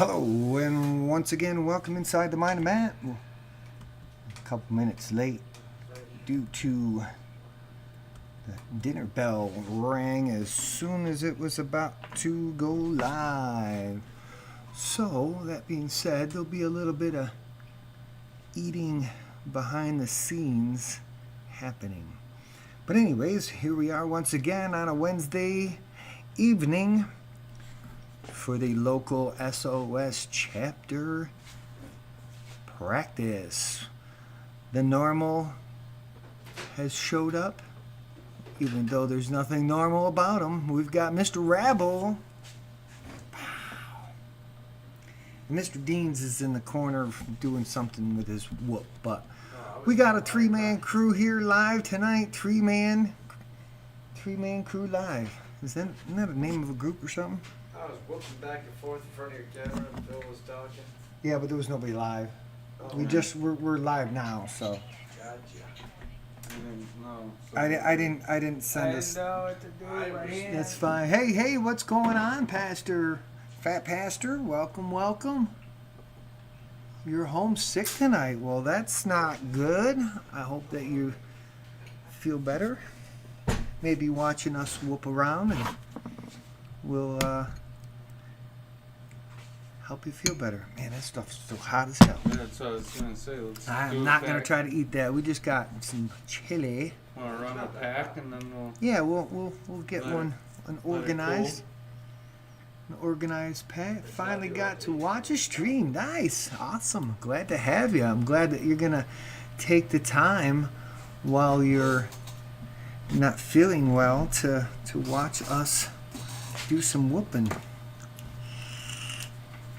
Hello, and once again, welcome inside the Mind of Matt. A couple minutes late due to the dinner bell rang as soon as it was about to go live. So, that being said, there'll be a little bit of eating behind the scenes happening. But anyways, here we are once again on a Wednesday evening for the local SOS chapter practice. The normal has showed up, even though there's nothing normal about him. We've got Mr. Rabble. Mr. Deans is in the corner doing something with his whoop, but we got a three-man crew here live tonight. Three-man crew live. Isn't that a name of a group or something? I was whooping back and forth in front of your camera and Phil was talking. Yeah, but there was nobody live. Oh, We're live now, so Gotcha. I didn't send us. know what to do with my hands. That's fine. Hey, what's going on, Pastor? Fat Pastor, welcome. You're homesick tonight. Well, that's not good. I hope that you feel better. Maybe watching us whoop around and we'll help you feel better. Man, that stuff's so hot as hell. Yeah, that's what I was going to say. I'm not going to try to eat that. We just got some chili. Want to run a pack and then we'll... Yeah, we'll get Let it- an let it organized pack. Finally got to watch a stream. Nice. Awesome. Glad to have you. I'm glad that you're going to take the time while you're not feeling well to watch us do some whooping.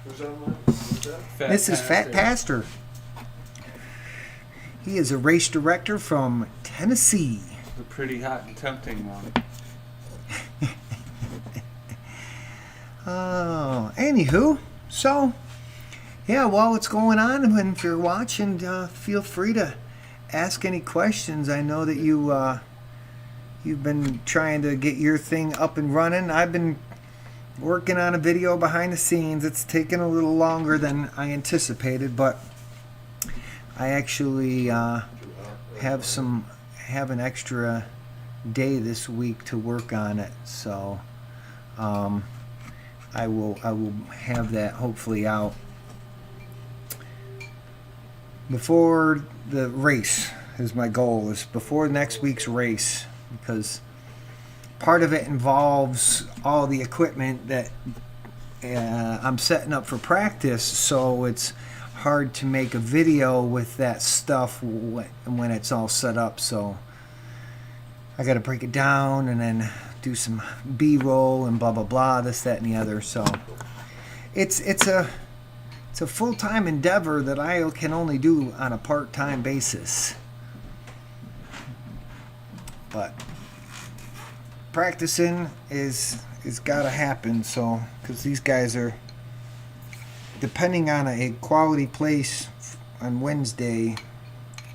Who's on Who's that? This is Fat Pastor. He is a race director from Tennessee. The pretty hot and tempting one. Oh, anywho, so yeah, while it's going on, and if you're watching, feel free to ask any questions. I know that you've been trying to get your thing up and running. I've been working on a video behind the scenes. It's taken a little longer than I anticipated, but I actually have an extra day this week to work on it. So I will have that hopefully out before the race. Is my goal, is before next week's race, because part of it involves all the equipment that I'm setting up for practice, so it's hard to make a video with that stuff when it's all set up. So I got to break it down and then do some B-roll and blah blah blah, this, that, and the other. So it's a full-time endeavor that I can only do on a part-time basis. But practicing is got to happen. So because these guys are depending on a quality place on Wednesday,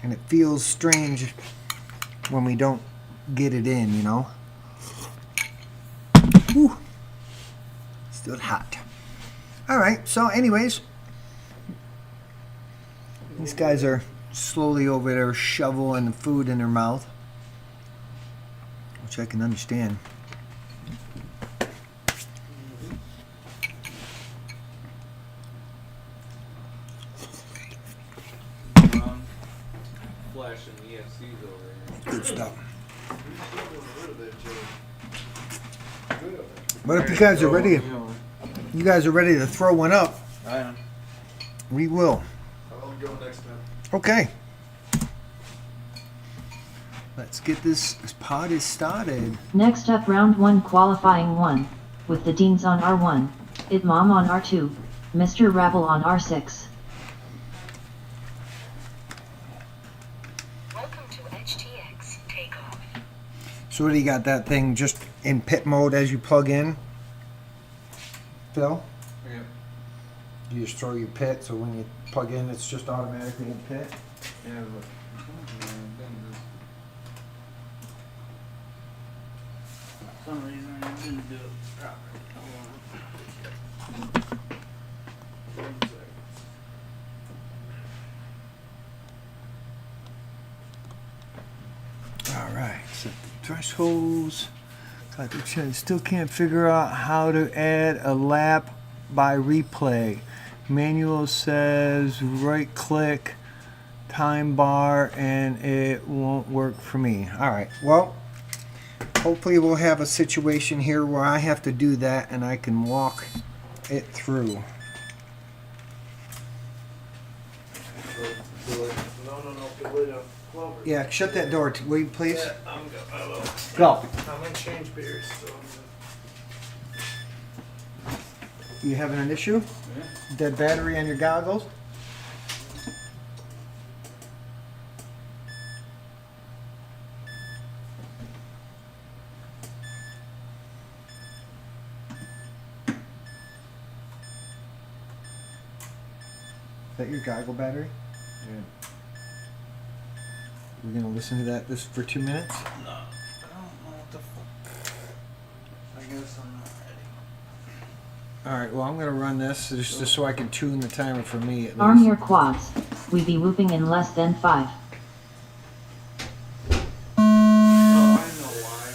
and it feels strange when we don't get it in, you know. Whew. Still hot. All right. So, anyways, these guys are slowly over there shoveling food in their mouth, which I can understand. Flashing EFCs over here. Good stuff. A little bit, Joe. Good of it. But if you guys are ready, to throw one up, I am. we will. I'll go next time. Okay. Let's get this party started. Next up, round 1 qualifying 1, with the Deans on R1, Idmam on R2, Mr. Rabble on R6. Welcome to HTX takeoff. So what do you got, that thing just in pit mode as you plug in? Phil? Yep. You just throw your pit, so when you plug in, it's just automatically in pit? Yeah, but... For some reason I didn't do it properly. Alright, set the thresholds. Still can't figure out how to add a lap by replay. Manual says right click, time bar, and it won't work for me. Alright, well, hopefully we'll have a situation here where I have to do that and I can walk it through. No, the lid up. Clover. Yeah, shut that door, will you please? Yeah, I'm go. I will. Go. I'm gonna change beers, so I'm You having an issue? Yeah. Dead battery on your goggles? Is that your goggle battery? Yeah. We're gonna listen to that this for 2 minutes? No, I don't know what the fuck. I guess I'm not ready. Alright, well I'm gonna run this just so I can tune the timer for me at Arm least. your quads. We be whooping in less than 5. Oh, I know why.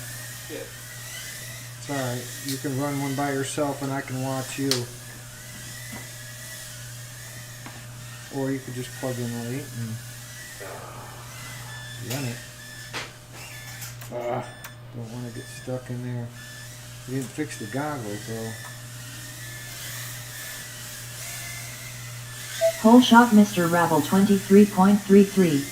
Shit. It's alright, you can run one by yourself and I can watch you. Or you could just plug in late and run it. Don't want to get stuck in there. You didn't fix the goggles though. Hole shot Mr. Rabble 23.33.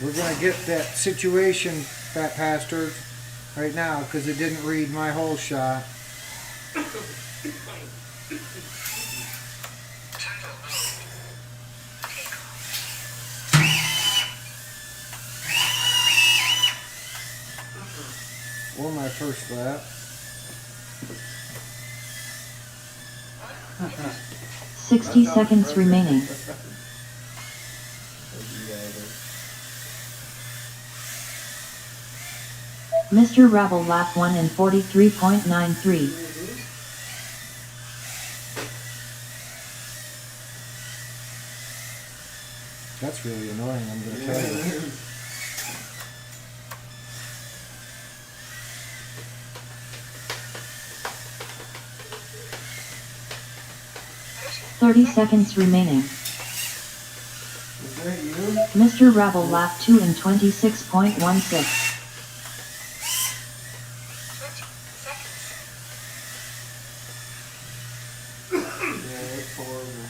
We're gonna get that situation, Fat Pastor, right now because it didn't read my whole shot. Turtle mode. Take off. Or my first lap. 60 seconds remaining. Mr. Rabble lap 1 in 43.93. That's really annoying, I'm gonna tell you. 30 seconds remaining. Is that you? Mr. Rabble lap 2 in 26.16. 20 seconds. Yeah, that's horrible.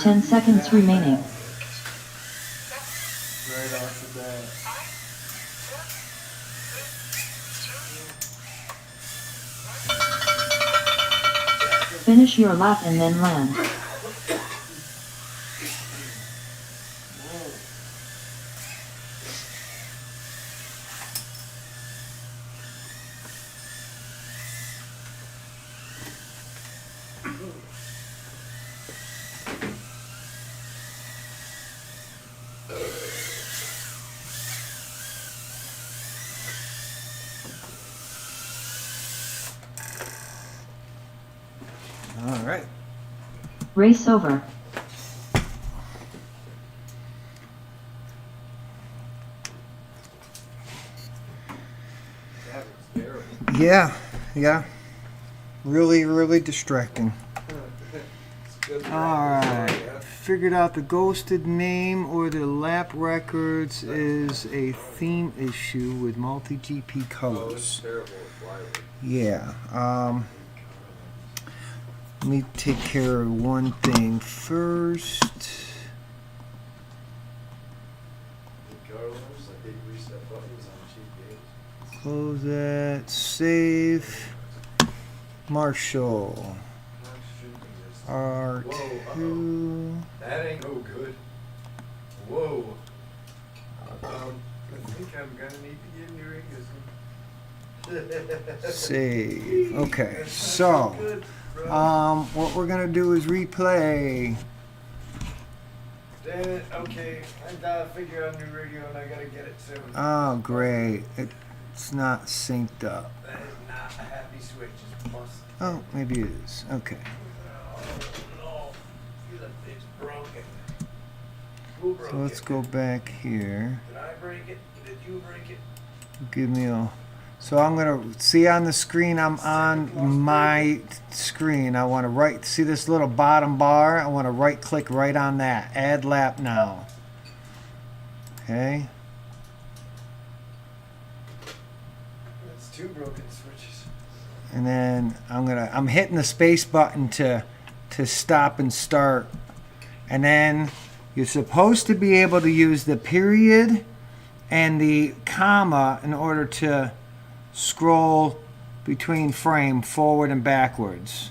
10 seconds remaining. Right off the bat. 5, 4, 3, 2, 1. Finish your lap and then land. All right. Race over. That was terrible. Yeah. Really, really distracting. It's good. Alright. Figured out the ghosted name or the lap records is a theme issue with multi-GP Oh, it's colors. terrible. It's lively. Yeah. Let me take care of one thing first. Carlos, like they reset buttons on cheap games. Close that. Save. Marshall. R2. That ain't no good. Whoa. I think I'm gonna need to get new English. Save. Okay. So. Good, bro. What we're gonna do is replay. Damn it. Okay, I gotta figure out a new radio and I gotta get it soon. Oh, great. It's not synced up. That is not a happy switch, is Plus, Oh, maybe it is. Okay. no, it's broken. Who broke So let's it? go back here. Did I break it? Did you break it? Give me a. So I'm gonna see on the screen. I'm on my screen. I want to right. See this little bottom bar? I want to right click right on that. Add lap now. Okay. That's two broken switches. And then I'm hitting the space button to stop and start. And then you're supposed to be able to use the period and the comma in order to scroll between frame forward and backwards.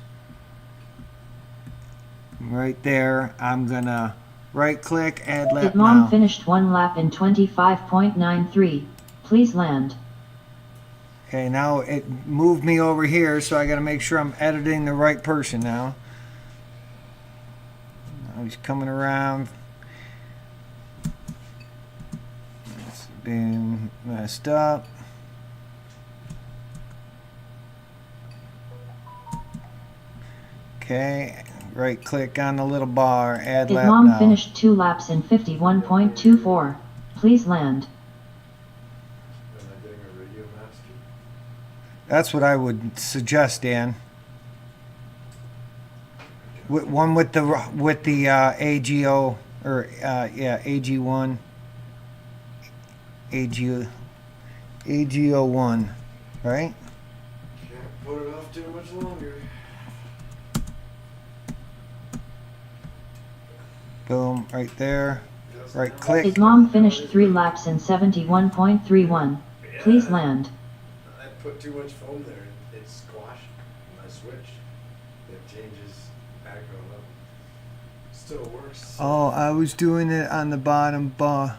Right there, I'm gonna right click, add lap Did Mom now. finished 1 lap in 25.93. Please land. Okay, now it moved me over here, so I gotta make sure I'm editing the right person now. Now he's coming around. It's been messed up. Okay, right click on the little bar, add Did lap Mom now. finished 2 laps in 51.24. Please land. Am I getting a radio master? That's what I would suggest, Dan. One with the AGO or AG1, AGO1, right? Can't put it off too much longer. Boom, right there. Just Right now. click. Did Mom finished 3 laps in 71.31. Please land. I put too much foam there. It squashed my switch. It changes background level. Still works. Oh, I was doing it on the bottom bar.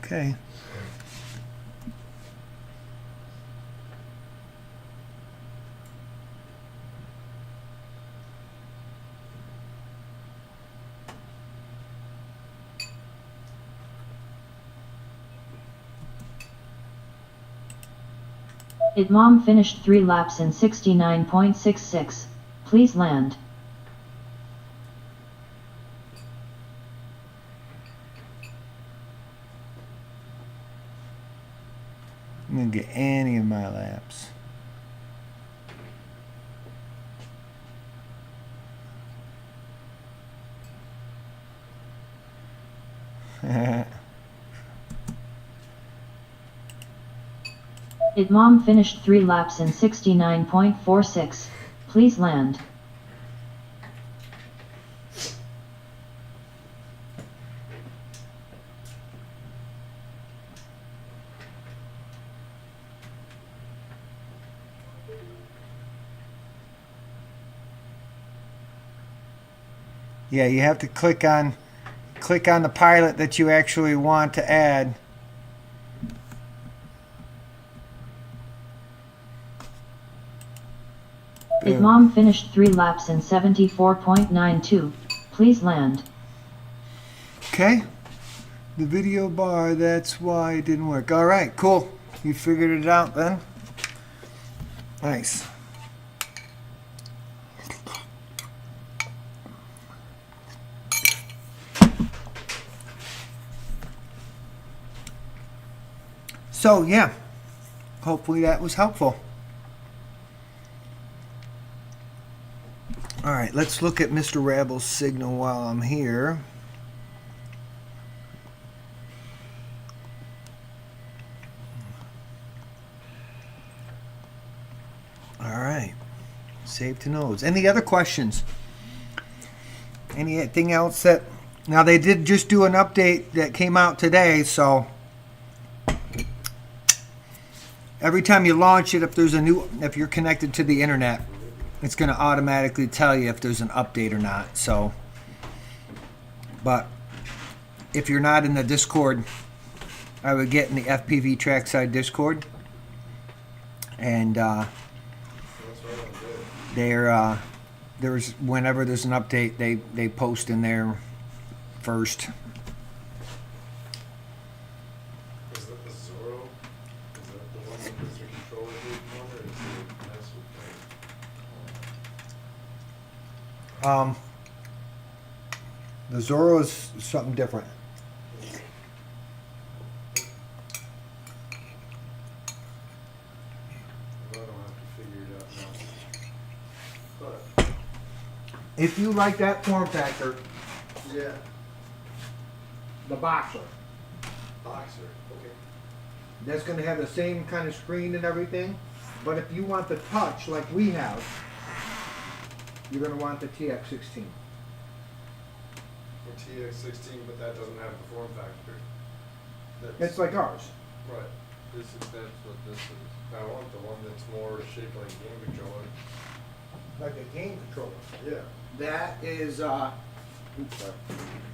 Okay. Did Mom finished 3 laps in 69.66. Please land. I'm gonna get any of my laps. Did Mom finished 3 laps in 69.46. Please land. Yeah, you have to click on the pilot that you actually want to add. Did Boom. Mom finished 3 laps in 74.92. Please land. Okay. The video bar, that's why it didn't work. All right, cool. You figured it out then? Nice. So, yeah. Hopefully that was helpful. All right, let's look at Mr. Rabble's signal while I'm here. All right, save to nodes. Any other questions? Anything else that... Now, they did just do an update that came out today, so... Every time you launch it, if you're connected to the internet, it's going to automatically tell you if there's an update or not. So, but if you're not in the Discord, I would get in the FPV Trackside Discord, and there's whenever there's an update, they post in there first. The Zorro is something different. I don't have to figure it out now. But, If you like that form factor, yeah, the Boxer, Boxer, okay. that's going to have the same kind of screen and everything. But if you want the touch like we have, you're going to want the TX16. For TX16, but that doesn't have the form factor. It's like ours. Right. That's what this is. I want the one that's more shaped like a game controller. Like a game controller. Yeah. That is, The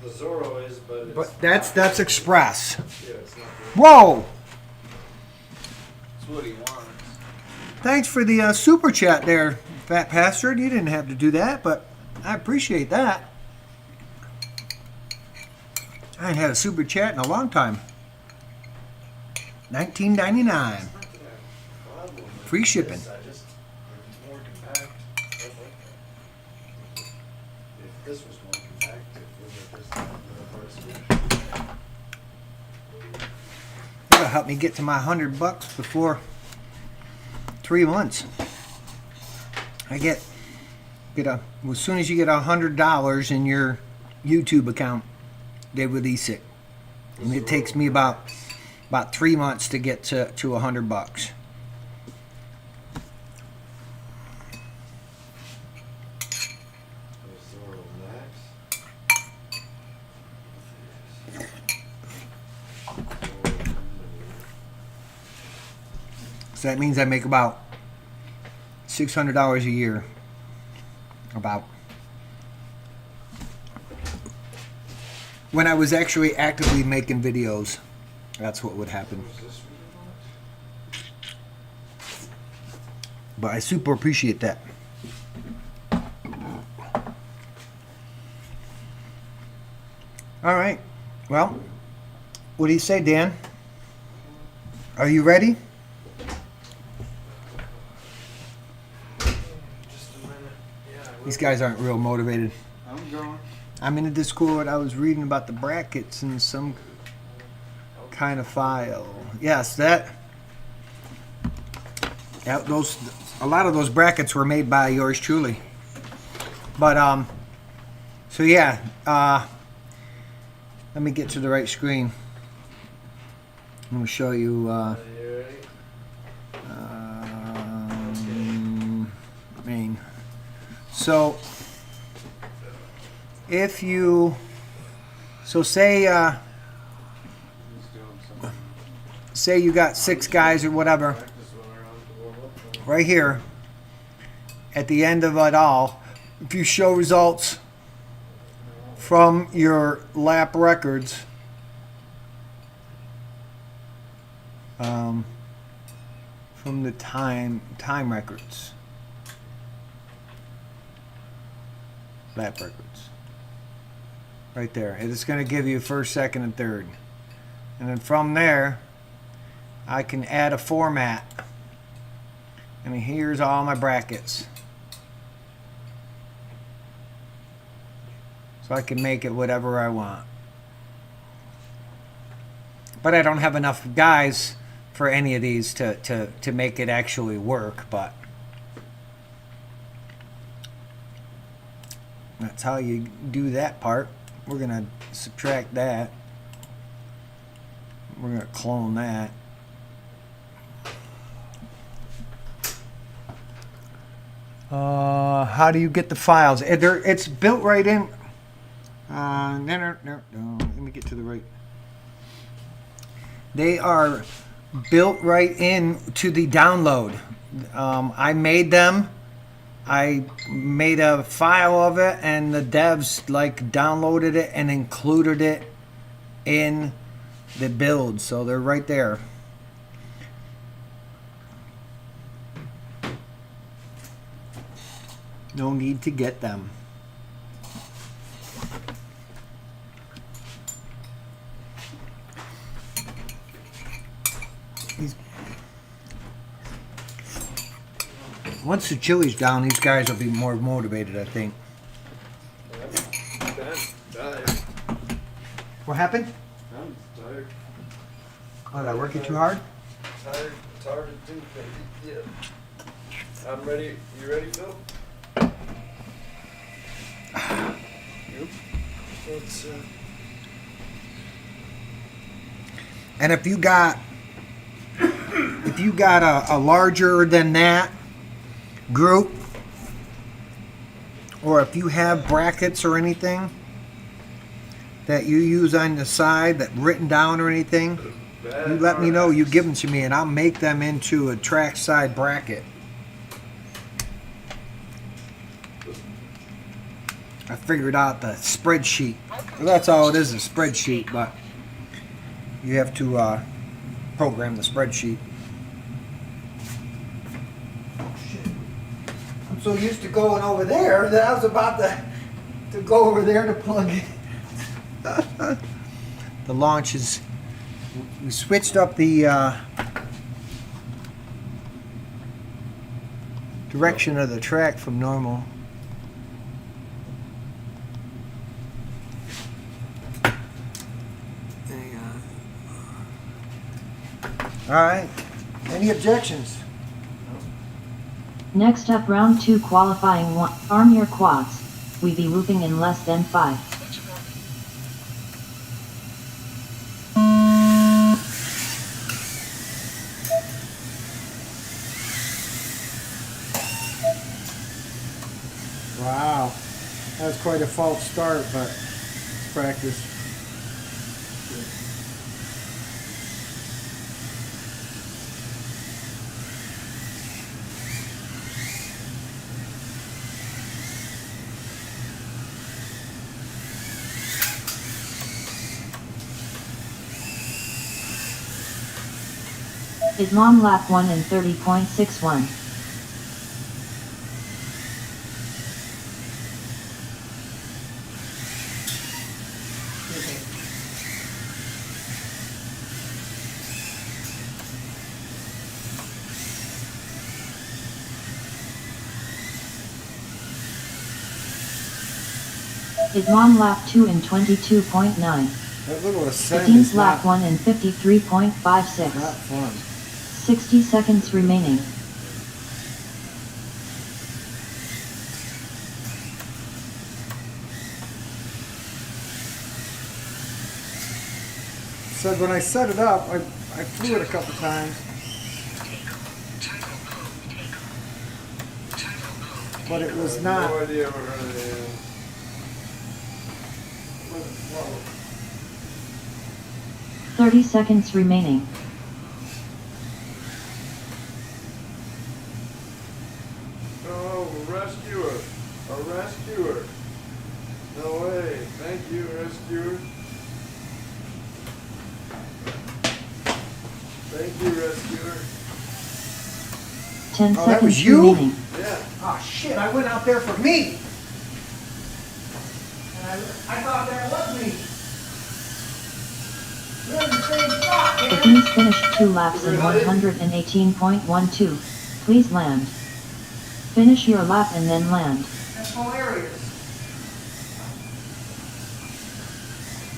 Zorro is, but it's... but that's Express. Yeah, it's not... Whoa! That's what he wants. Thanks for the super chat there, Fat Bastard. You didn't have to do that, but I appreciate that. I ain't had a super chat in a long time. $19.99. Free shipping. I just... It's more compact. I like that. If this was more compact, it would have just had another part switch. That'll help me get to my $100 before 3 months. I get as soon as you get $100 in your YouTube account, they release it, and it takes me about 3 months to get to $100. The Zorro Max. So that means I make about $600 a year. About. When I was actually actively making videos, that's what would happen. Is this what you want? But I super appreciate that. All right. Well, what do you say, Dan? Are you ready? Just a minute. Yeah, I will. These guys aren't real motivated. I'm going. I'm in a Discord. I was reading about the brackets in some kind of file. Yes, that. Yeah, a lot of those brackets were made by yours truly. But so yeah, let me get to the right screen. I'm gonna show you. You ready? Main. So if you, say He's doing something. say you got 6 guys or whatever. Practice one around to warm up. Right here, at the end of it all, if you show results from your lap records, from the time records, lap records, right there, it's going to give you first, second, and third, and then from there, I can add a format. And here's all my brackets. So I can make it whatever I want. But I don't have enough guys for any of these to make it actually work, but that's how you do that part. We're gonna subtract that. We're gonna clone that. How do you get the files? It's built right in. No. Let me get to the right. They are built right in to the download. I made them. I made a file of it, and the devs downloaded it and included it in the build. So they're right there. No need to get them. Once the chili's down, these guys will be more motivated, I think. What happened? I'm tired. Oh, did I work you too hard? Tired, to do, baby. Yeah. I'm ready. You ready, Phil? Yep. Let's, And if you got a larger than that group, or if you have brackets or anything that you use on the side that written down or anything, you let me know. You give them to me, and I'll make them into a track side bracket. I figured out the spreadsheet. Well, that's all it is, a spreadsheet, but you have to program the spreadsheet. I'm so used to going over there that I was about to go over there to plug in. The launch is, we switched up the direction of the track from normal. All right. Any objections? Next up, round 2 qualifying 1. Arm your quads. We be looping in less than 5. Switch warning. Wow. That was quite a false start, but it's practice. Is mom lap 1 in 30.61. Is mom lap 2 in 22.9. That little ascent Dean's is lap not 1 in 53.56. fun. 60 seconds remaining. So when I set it up, I flew it a couple times, but it was not. No idea what it is. 30 seconds remaining. Oh, rescuer. A rescuer. No way. Thank you, rescuer. Thank you, rescuer. 10 Oh, that seconds was you? remaining. Yeah. Oh shit! I went out there for me. And I thought that was me. We're in the same spot, The man. Dean's finished 2 laps in 118.12. Please land. Finish your lap and then land. That's hilarious.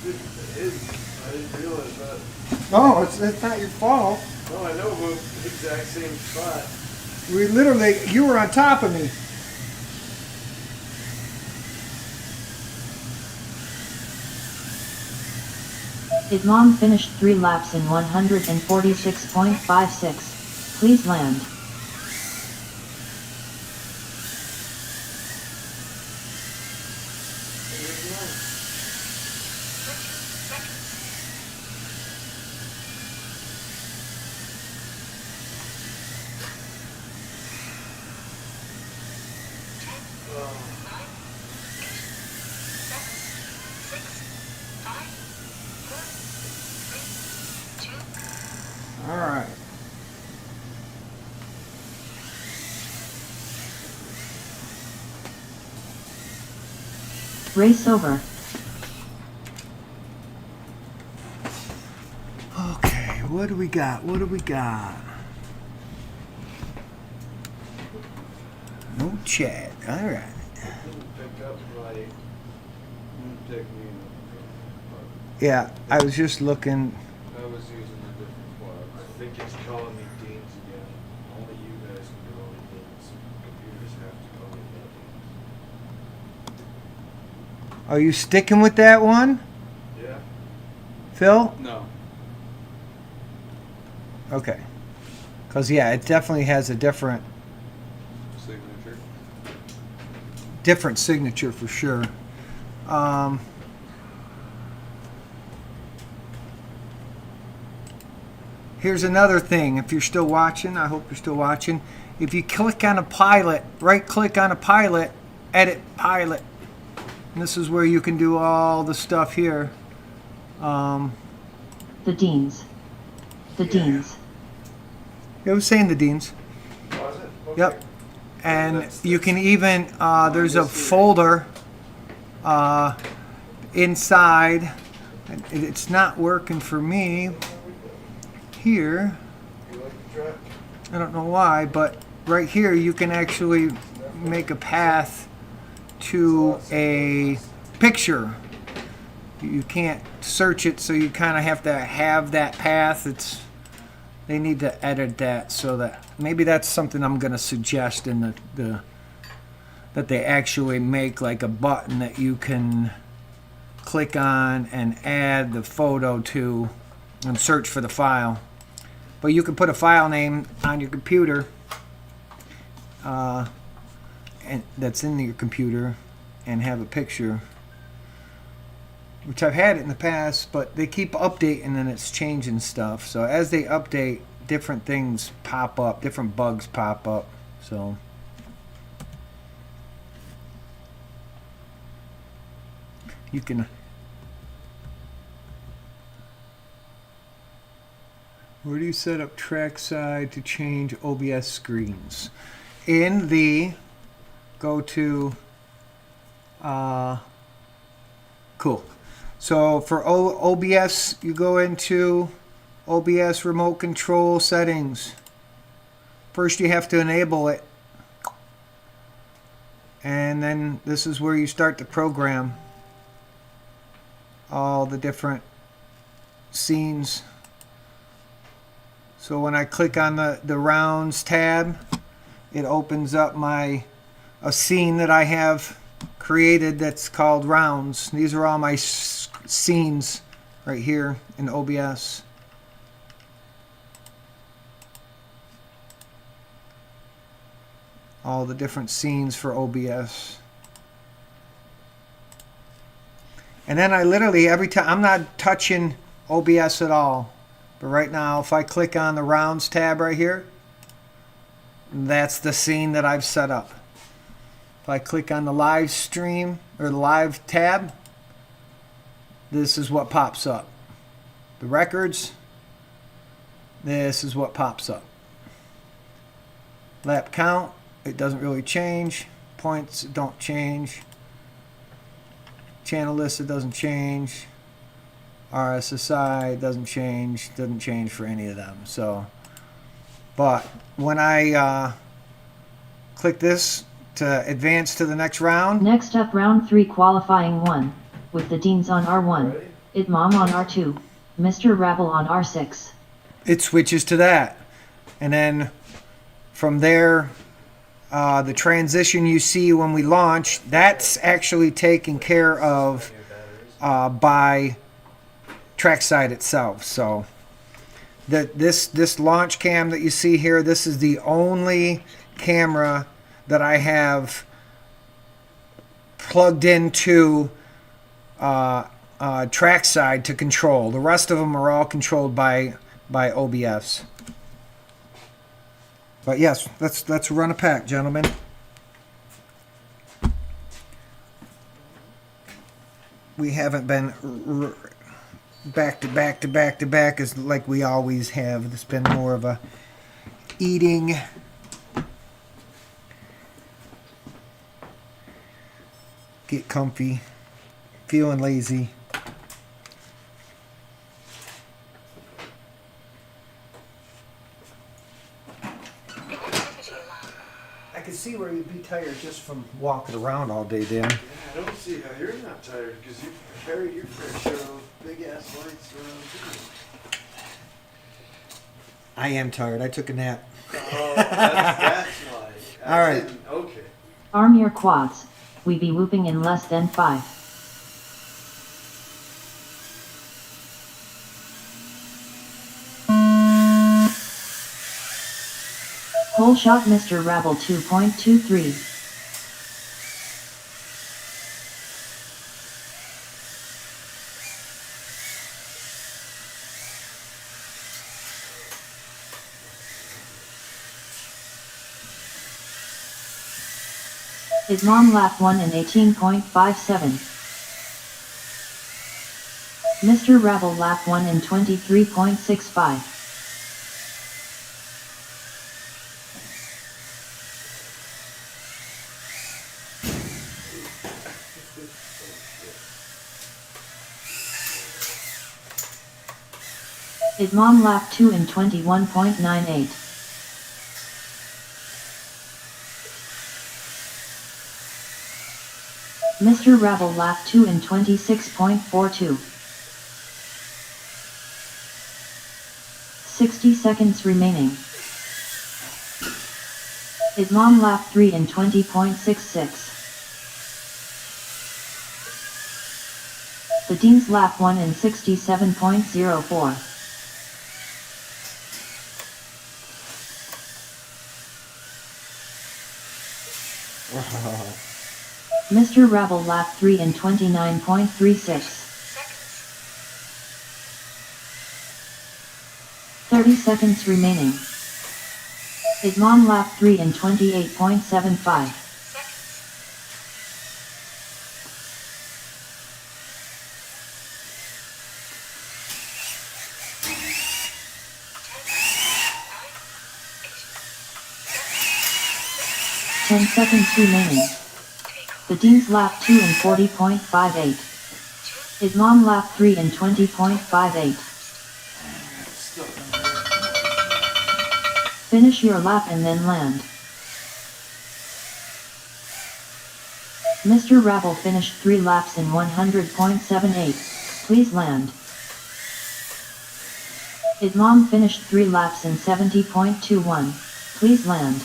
It is. I didn't realize that. No, it's not your fault. No, I know, but the exact same spot. We literally, you were on top of me. His mom finished 3 laps in 146.56. Please land. All right. Race over. Okay, what do we got? What do we got? No chat. All right. Didn't pick up my new technique. Yeah, I was just looking. I was using a different quad. I think it's calling me Dean's again. Only you guys can call me Dean's. Computers have to call me Dean's. Are you sticking with that one, Yeah. Phil? No. Okay. Because, yeah, it definitely has a different Signature. signature for sure. Here's another thing. If you're still watching, I hope you're still watching. If you click on a pilot, right click on a pilot, edit pilot. And this is where you can do all the stuff here. The Deans. The Deans. I was saying the Deans. Was it? Okay. Yep. And That's- you can even, there's a folder inside. It's not working for me here. You like the truck? I don't know why, but right here you can actually make a path to a picture. You can't search it, so you kind of have to have that path. They need to edit that so that maybe that's something I'm going to suggest in that they actually make like a button that you can click on and add the photo to and search for the file. But you can put a file name on your computer and that's in your computer and have a picture, which I've had it in the past, but they keep updating and it's changing stuff. So as they update, different things pop up, different bugs pop up. So you can where do you set up trackside to change OBS screens? In the go to cool. So for OBS, you go into OBS remote control settings. First you have to enable it. And then this is where you start to program all the different scenes. So when I click on the rounds tab, it opens up a scene that I have created that's called rounds. These are all my scenes right here in OBS. All the different scenes for OBS. And then I literally, every time, I'm not touching OBS at all. But right now, if I click on the rounds tab right here, that's the scene that I've set up. If I click on the live stream or the live tab, this is what pops up. The records, this is what pops up. Lap count, it doesn't really change. Points don't change. Channel list, it doesn't change. RSSI doesn't change for any of them. So, but when I click this to advance to the next round, Next up, round 3, qualifying 1, with the Deans on R1, Ready? Itmom on R2, Mr. Rabble on R6. it switches to that. And then from there, the transition you see when we launch, that's actually taken care of by Trackside itself. So this launch cam that you see here, this is the only camera that I have plugged into Trackside to control. The rest of them are all controlled by OBS. But yes, let's run a pack, gentlemen. We haven't been back to back to back to back as like we always have. It's been more of a eating. Get comfy. Feeling lazy. I can see where you'd be tired just from walking around all day, Dan. I don't see how you're not tired because you carry your fair share of big ass lights around too. I am tired. I took a nap. Oh, that's why. All right. Okay. Arm your quads. We be whooping in less than 5. Hole shot Mr. Rabble 2.23. His mom lap 1 in 18.57. Mr. Rabble lap 1 in 23.65. His mom lap 2 in 21.98. Mr. Rabble lap 2 in 26.42. 60 seconds remaining. His mom lap 3 in 20.66. The Dean's lap 1 in 67.04. Mr. Rabble lap 3 in 29.36. 30 seconds remaining. His mom lap 3 in 28.75. Ten seconds remaining. The Dean's lap 2 in 40.58. His mom lap 3 in 20.58. Finish your lap and then land. Mr. Rabble finished 3 laps in 100.78. Please land. His mom finished 3 laps in 70.21. Please land.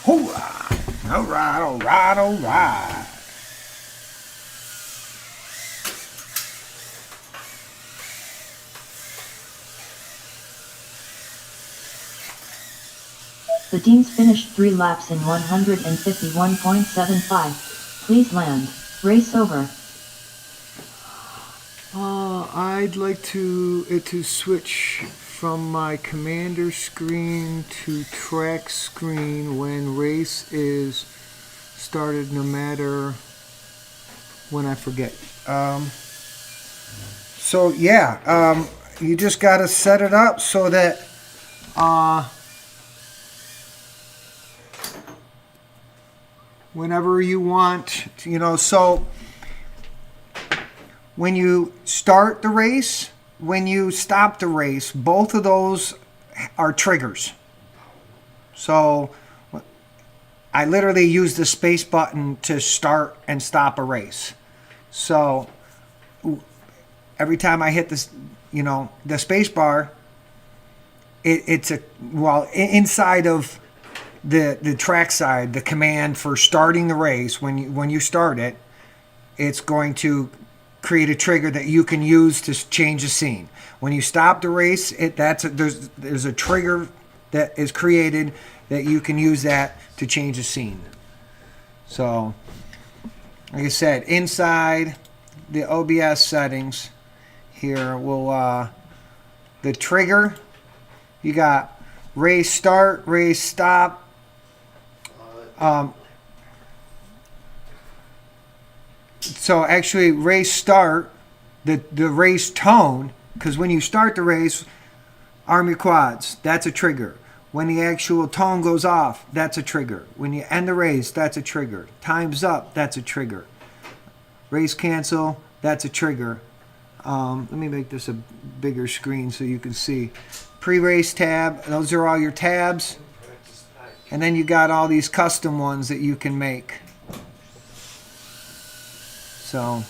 Hoorah! All right, all right, all right. The Deans finished 3 laps in 151.75. Please land. Race over. I'd like it to switch from my commander screen to track screen when race is started, no matter when I forget. So yeah, you just gotta set it up so that whenever you want, so when you start the race, when you stop the race, both of those are triggers. So I literally use the space button to start and stop a race. So every time I hit this, the space bar, inside of the track side, the command for starting the race, when you start it, it's going to create a trigger that you can use to change the scene. When you stop the race, there's a trigger that is created that you can use that to change the scene. So, like I said, inside the OBS settings here, the trigger, you got race start, race stop. So actually, race start, the race tone, because when you start the race, arm your quads, that's a trigger. When the actual tone goes off, that's a trigger. When you end the race, that's a trigger. Time's up, that's a trigger. Race cancel, that's a trigger. Let me make this a bigger screen so you can see. Pre-race tab, those are all your tabs. And then you got all these custom ones that you can make. So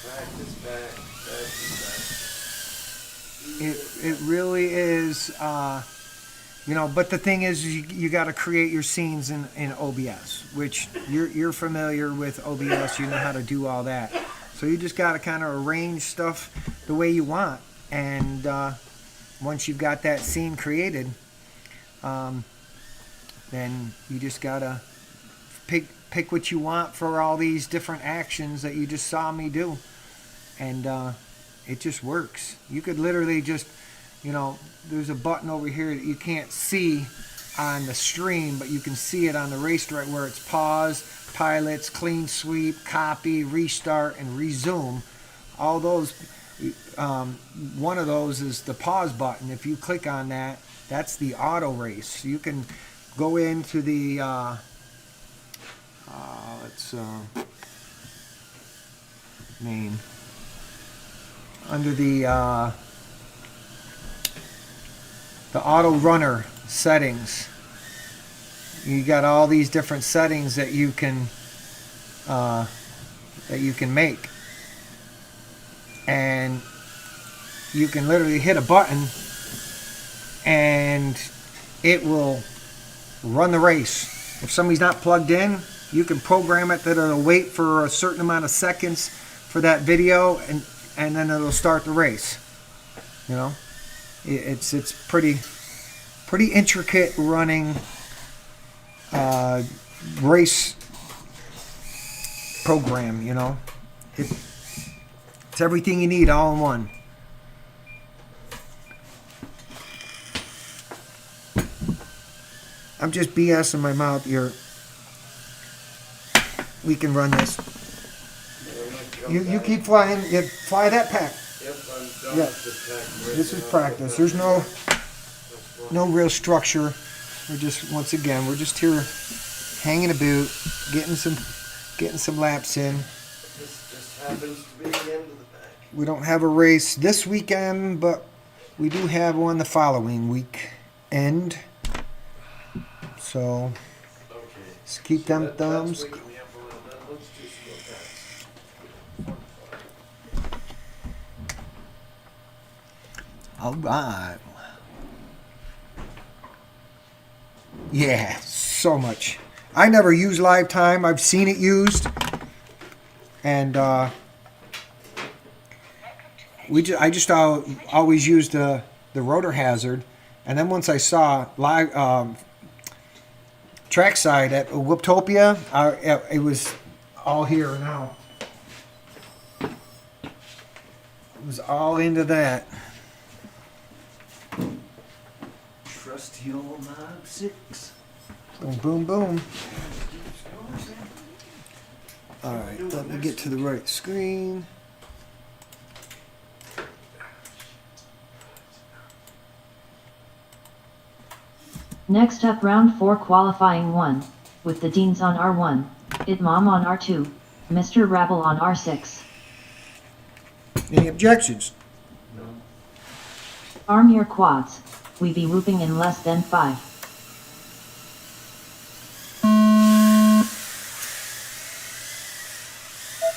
Practice back, practice back. it really is, you know. But the thing is, you got to create your scenes in OBS, which you're familiar with OBS. You know how to do all that. So you just got to kind of arrange stuff the way you want, and once you've got that scene created, then you just gotta pick what you want for all these different actions that you just saw me do, and it just works. You could literally just, you know, there's a button over here that you can't see on the stream, but you can see it on the racetrack where it's pause, pilots, clean sweep, copy, restart, and resume. All those, one of those is the pause button. If you click on that, that's the auto race. You can go into the main under the auto runner settings. You got all these different settings that you can make, and you can literally hit a button and it will run the race. If somebody's not plugged in, you can program it that it'll wait for a certain amount of seconds for that video, and then it'll start the race. You know, it's pretty intricate running race program. You know, it's everything you need all in one. I'm just BSing my mouth here. We can run this. You keep flying. You fly that pack. Yep, I'm done Yeah. with the pack right This is now. practice. There's no real structure. We're just here hanging a boot, getting some laps in. This just happens to be the end of the pack. We don't have a race this weekend, but we do have one the following weekend. So Okay. let's keep them That's thumbs. waking me up a little bit. Let's do some more packs. All right. Yeah, so much. I never use live time. I've seen it used, and I just always used the rotor hazard, and then once I saw live trackside at Whooptopia, it was all here now. It was all into that. Trusty old Knob 6. Boom, boom, boom. All right, let me get to the right screen. Next up, round 4 qualifying 1, with the Deans on R1, Idmam on R2, Mr. Rabble on R6. Any objections? Arm your quads, we be whooping in less than 5.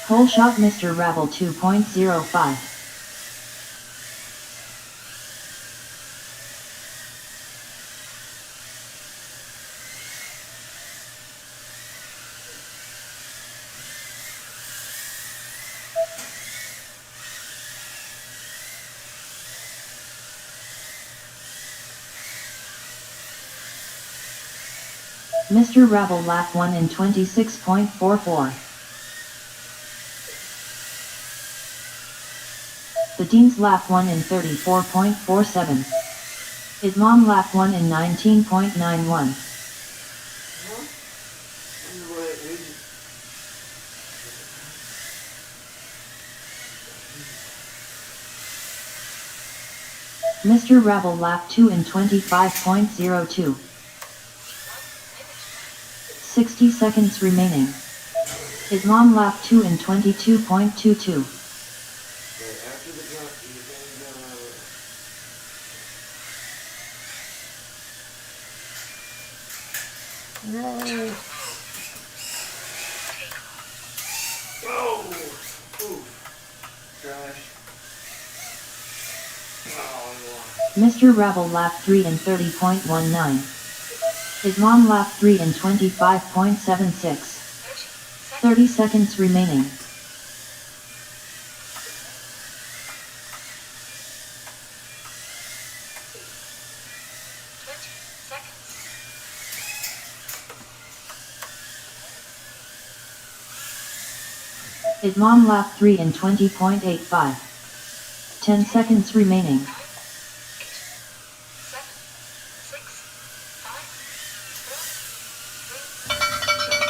Hole shot Mr. Rabble 2.05. Mr. Rabble lap 1 in 26.44. The Deans lap 1 in 34.47. Idmam lap 1 in 19.91. Mr. Rabble lap 2 in 25.02. 60 seconds remaining. Idmam lap 2 in 22.22. After the drop, you can, Mr. Rebel lapped 3 in 30.19. His mom lapped 3 in 25.76. 30 seconds remaining. His mom lapped 3 in 20.85. 10 seconds remaining.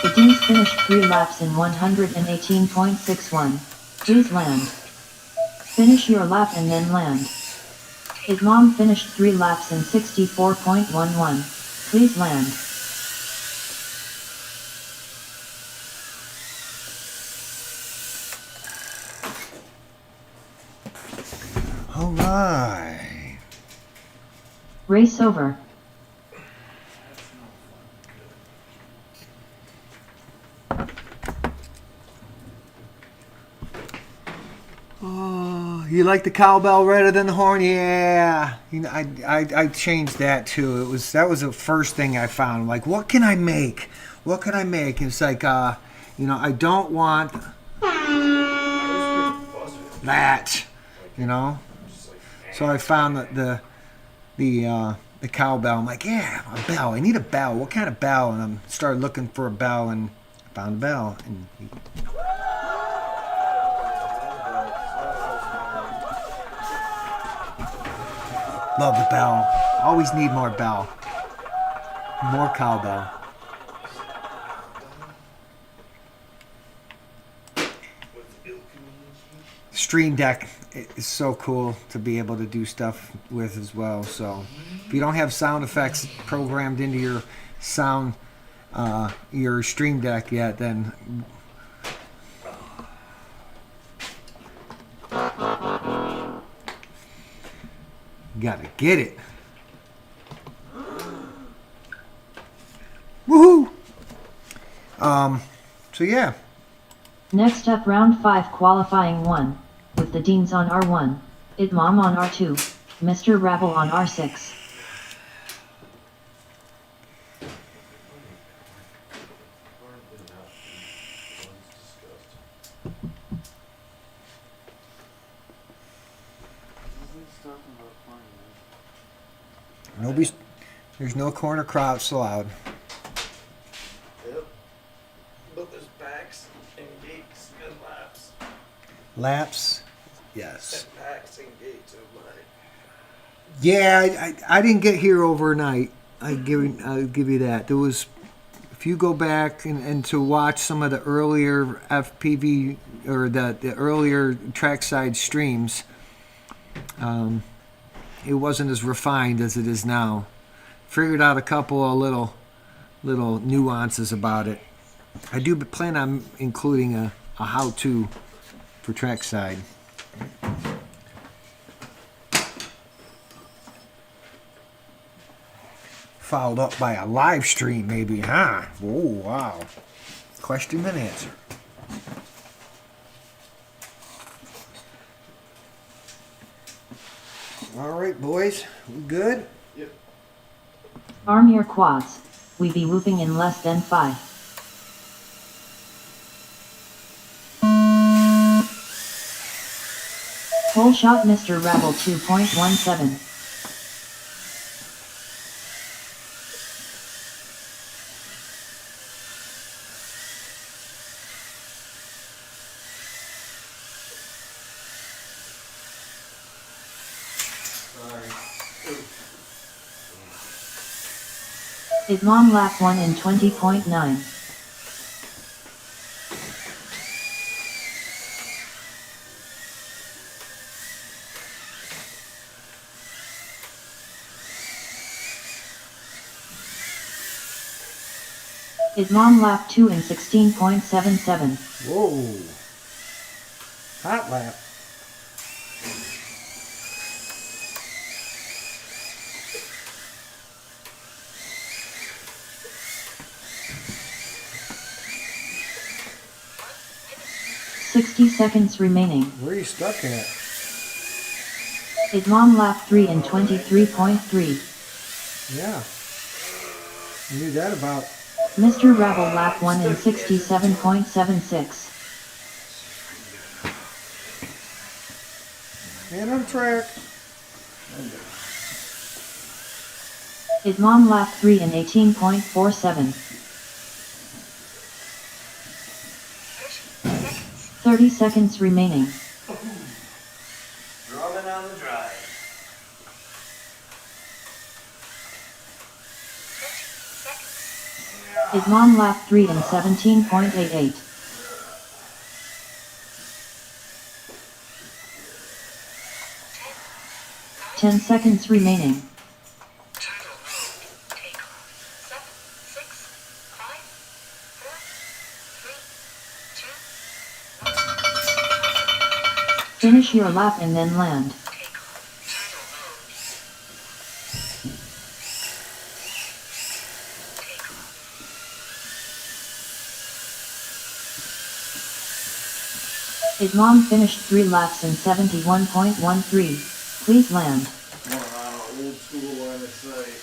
The Deans finished 3 laps in 118.61. Please land. Finish your lap and then land. His mom finished 3 laps in 64.11. Please land. All right. Race over. Oh, you like the cowbell rather than the horn? Yeah. You know, I changed that too. That was the first thing I found. Like, what can I make? What can I make? And it's like, I don't want that. So I found the cowbell. I'm like, yeah, a bell. I need a bell. What kind of bell? And I started looking for a bell and found a bell. And love the bell. Always need more bell. More cowbell. Stream Deck is so cool to be able to do stuff with as well. So if you don't have sound effects programmed into your your Stream Deck yet, then you gotta get it. Woohoo! So yeah. Next up, round 5 qualifying 1. With the Deans on R1, Idmom on R2, Mr. Rabble on R6. There's no corner crops allowed. Yep. But there's backs and gates and laps. Laps, yes. And backs and gates of mine. Yeah, I didn't get here overnight. I'll give you that. There was, if you go back and to watch some of the earlier FPV or the earlier trackside streams, it wasn't as refined as it is now. Figured out a couple of little nuances about it. I do plan on including a how-to for trackside. Followed up by a live stream, maybe, huh? Oh, wow. Question and answer. All right, boys. We good? Yep. Arm your quads. We be whooping in less than 5. Hole shot Mr. Rabble 2.17. Idmom lap 1 in 20.9. Idmom lap 2 in 16.77. Whoa. Hot lap. .60 seconds remaining. Where are you stuck at? His mom lap 3 in 23.3. Yeah. I knew that about. Mr. Rabble lap 1 in 67.76. Man on track. His mom lap 3 in 18.47. 30 seconds remaining. Drumming on the drive. 30 seconds. His mom lap 3 in 17.88. 10 seconds remaining. Turtle mode. Take off. 7, 6, 5, 4, 3, 2, 1. Finish your lap and then land. Take off. Turtle mode. Take off. His mom finished 3 laps in 71.13. Please land. Wow, old school line of sight.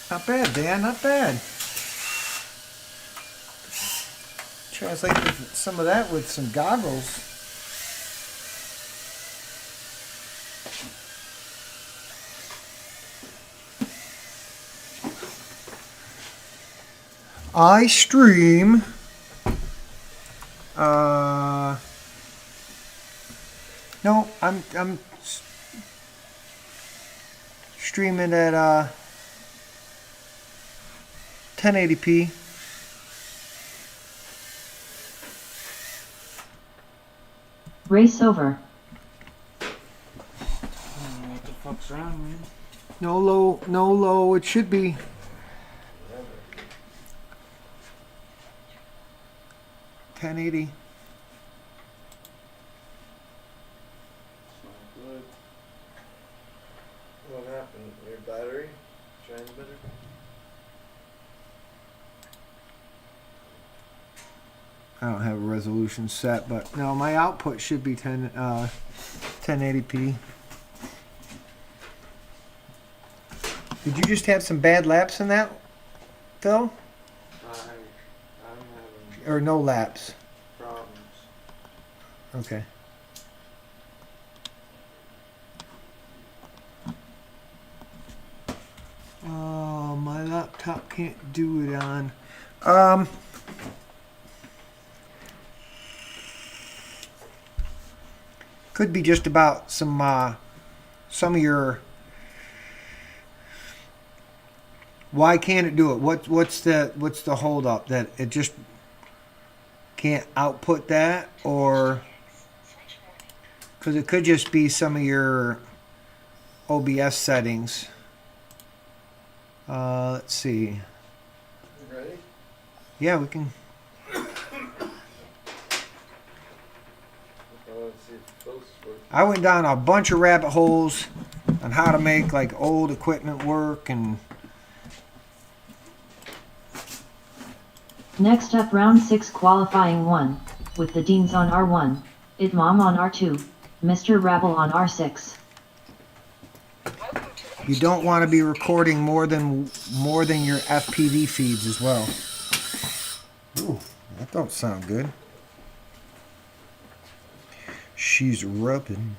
Not bad, Dan. Not bad. Translate some of that with some goggles. I stream. No, I'm streaming at 1080p. Race over. I don't know what the fuck's wrong, man. No low, no low. It should be. $1080. It's not good. What happened? Your battery? Transmitter? I don't have a resolution set, but no, my output should be 1080p. Did you just have some bad laps in that, Phil? I'm having Or no laps? problems. Okay. Oh, my laptop can't do it on. Could be just about some of your. Why can't it do it? What's the hold up that it just can't output that, or Switch warning. because it could just be some of your OBS settings. Let's see. You ready? Yeah, we can. Let's see if Phil's working. I went down a bunch of rabbit holes on how to make like old equipment work, and Next up round 6 qualifying 1, with the Deans on R1, Idmom on R2, Mr. Rabble on R6. Welcome to the you don't want to be recording more than your FPV feeds as well. Ooh, that don't sound good. She's rubbing.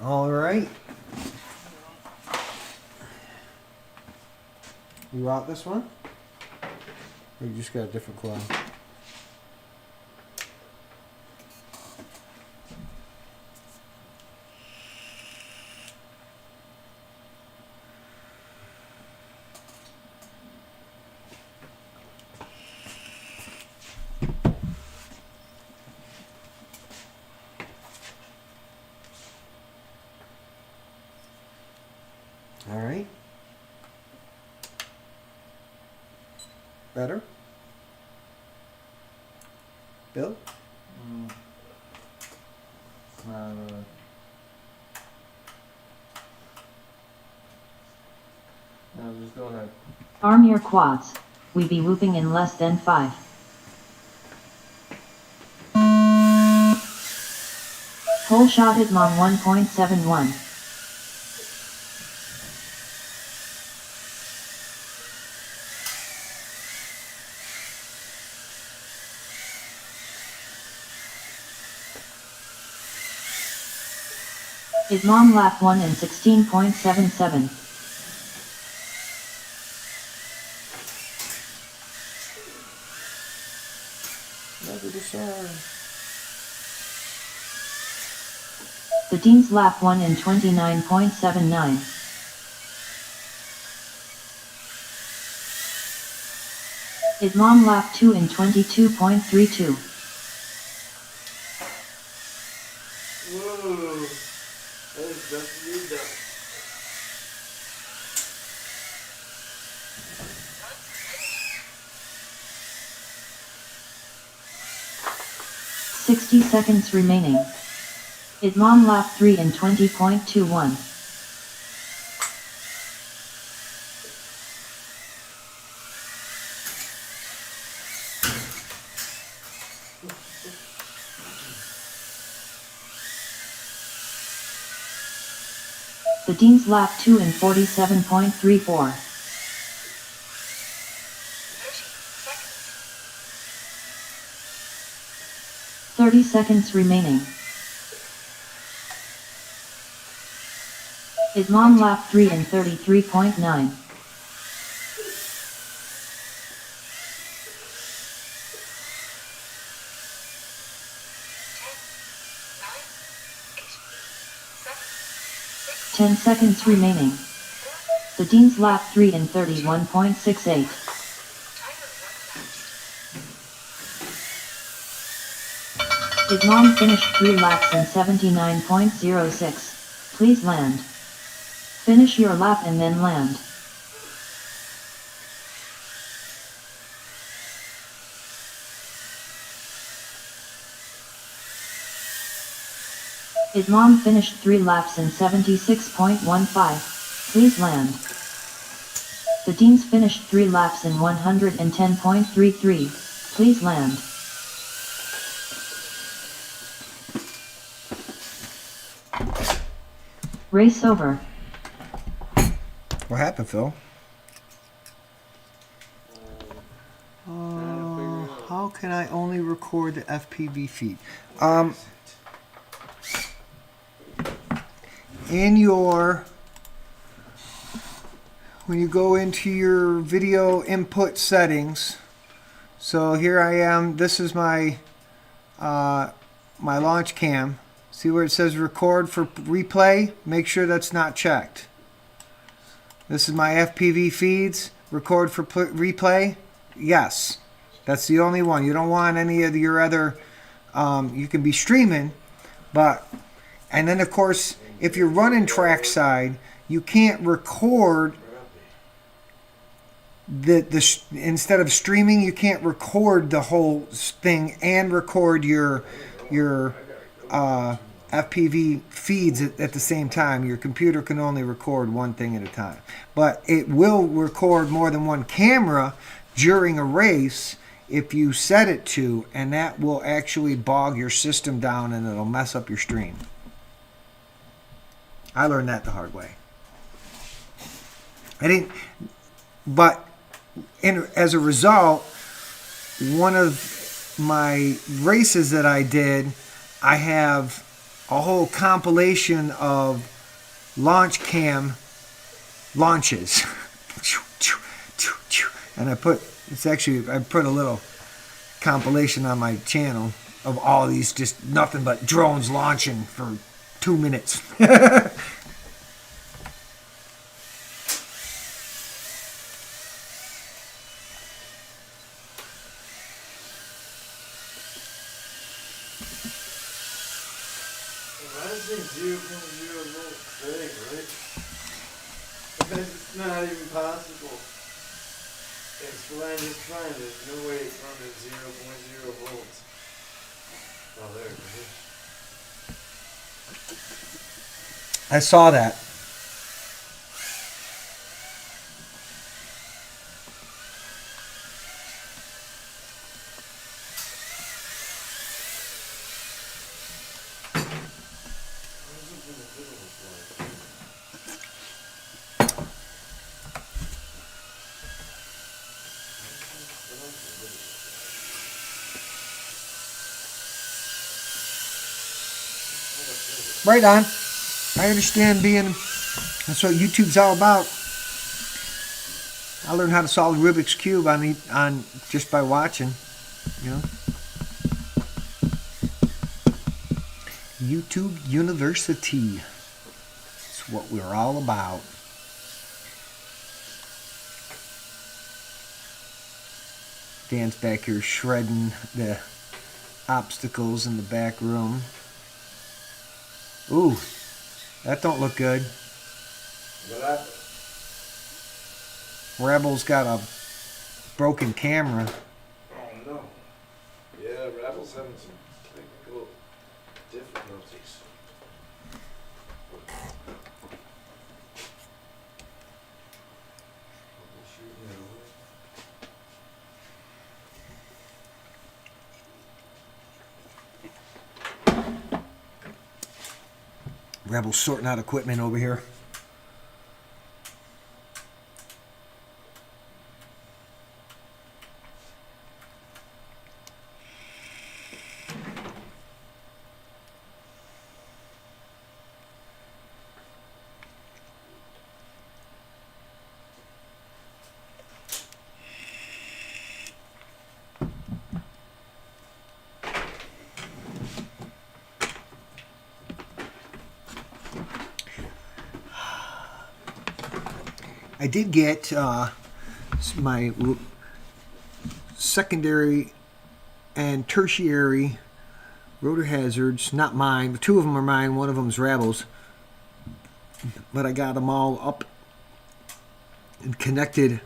All right. You route this one? Or you just got a different club? All right. Better? Bill? It's not no, just go ahead. Arm your quads. We be whooping in less than 5. Hole shot at mom 1.71. His mom lap 1 and 16.77. Never discern. The Dean's lap 1 and 29.79. His mom lap 2 and 22.32. Whoa. That is just you done. Sixty seconds remaining. His mom lap 3 and 20.21. The Dean's lap 2 and 47.34. 30 seconds. 30 seconds remaining. His mom lap 3 and 33.9. 10 seconds remaining. The Dean's lap 3 and 31.68. His mom finished 3 laps in 79.06. Please land. Finish your lap and then land. His mom finished 3 laps in 76.15. Please land. The Deans finished 3 laps in 110.33. Please land. Race over. What happened, Phil? How can I only record the FPV feed? When you go into your video input settings, so here I am, this is my my launch cam. See where it says record for replay? Make sure that's not checked. This is my FPV feeds, record for replay. Yes, that's the only one. You don't want any of your other, you can be streaming, but, and then of course, if you're running trackside, you can't record instead of streaming, you can't record the whole thing and record your FPV feeds at the same time. Your computer can only record one thing at a time, but it will record more than one camera during a race if you set it to, and that will actually bog your system down and it'll mess up your stream. I learned that the hard way. As a result, one of my races that I did, I have a whole compilation of launch cam launches. And I put a little compilation on my channel of all these, just nothing but drones launching for 2 minutes. Last thing's 0.0 thing, right? It's not even possible. It's fine, it's fine. There's no way it's running 0.0 volts. Oh, there it is. I saw that. What's up in the middle of like? Right on. I understand being. That's what YouTube's all about. I learned how to solve Rubik's Cube on just by watching. You know. YouTube University. It's what we're all about. Dan's back here shredding the obstacles in the back room. Ooh, that don't look good. What happened? Rebel's got a broken camera. Oh no. Yeah, Rebel's having some technical difficulties. Shooting it away. Rebel's sorting out equipment over here. I did get my secondary and tertiary rotor hazards. Not mine. Two of them are mine. One of them's Rebel's. But I got them all up and connected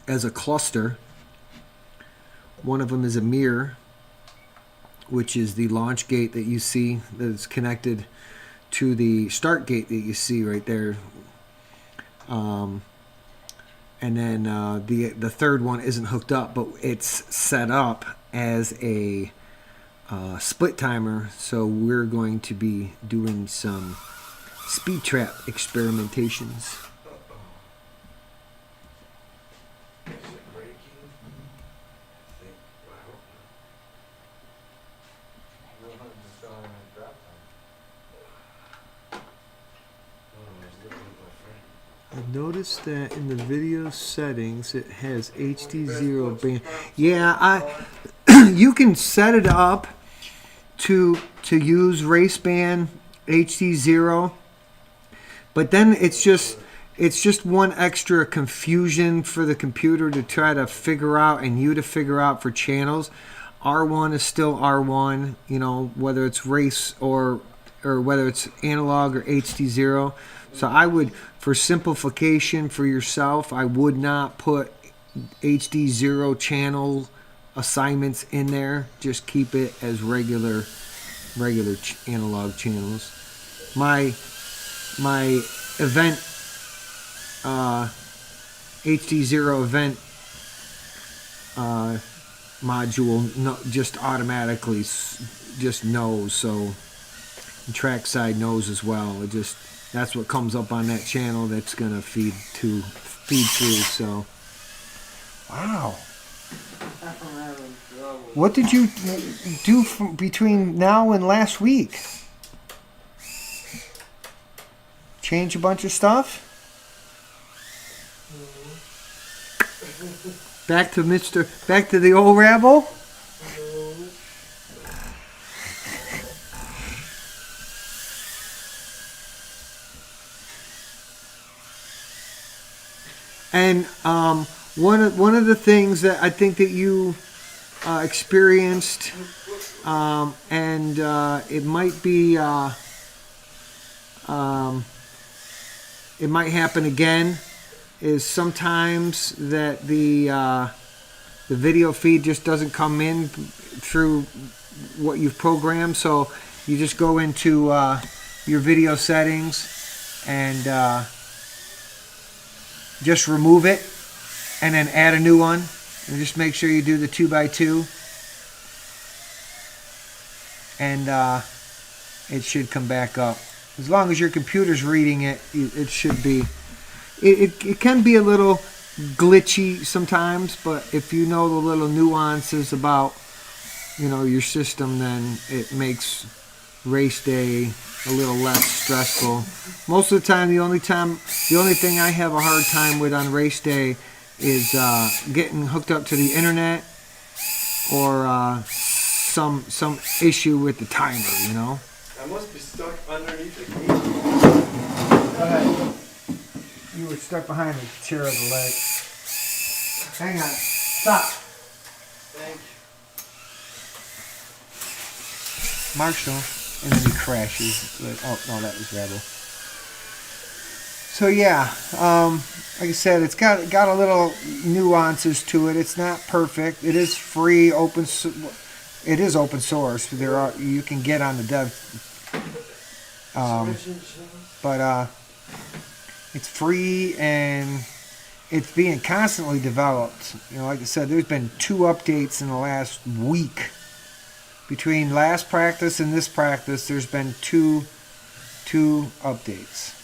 as a cluster. One of them is a mirror, which is the launch gate that you see that's connected to the start gate that you see right there. And then the third one isn't hooked up, but it's set up as a split timer. So we're going to be doing some speed trap experimentations. Is it breaking? I think. Wow. No, I'm just going to drop them. Oh, I was looking at my friend. I've noticed that in the video settings it has HD0 band. Yeah, you can set it up to use race band HD0, but then it's just one extra confusion for the computer to try to figure out and you to figure out for channels. R1 is still R1, you know, whether it's race or whether it's analog or HD0. So I would, for simplification for yourself, I would not put HD0 channel assignments in there. Just keep it as regular analog channels. My event HD0 event module just automatically just knows. So the trackside knows as well. It just, that's what comes up on that channel that's gonna feed through. So wow. I'm having trouble. What did you do between now and last week? Change a bunch of stuff? Back to the old Rebel? And one of the things that I think that you experienced, and it might be, it might happen again, is sometimes that the video feed just doesn't come in through what you've programmed. So you just go into your video settings and just remove it and then add a new one, and just make sure you do the 2x2, and it should come back up. As long as your computer's reading it, it should be. It can be a little glitchy sometimes, but if you know the little nuances about, you know, your system, then it makes race day a little less stressful. Most of the time, the only thing I have a hard time with on race day is getting hooked up to the internet, or some issue with the timer, you know. I must be stuck underneath the cage. Go ahead. You were stuck behind the chair of the leg. Hang on. Stop. Thank you. Marshall. And then he crashes. Like, oh, no, that was Rebel. So, yeah. Like I said, it's got a little nuances to it. It's not perfect. It is free, it is open source. You can get on the dev. But it's free, and it's being constantly developed. You know, like I said, there's been 2 updates in the last week. Between last practice and this practice, there's been two updates.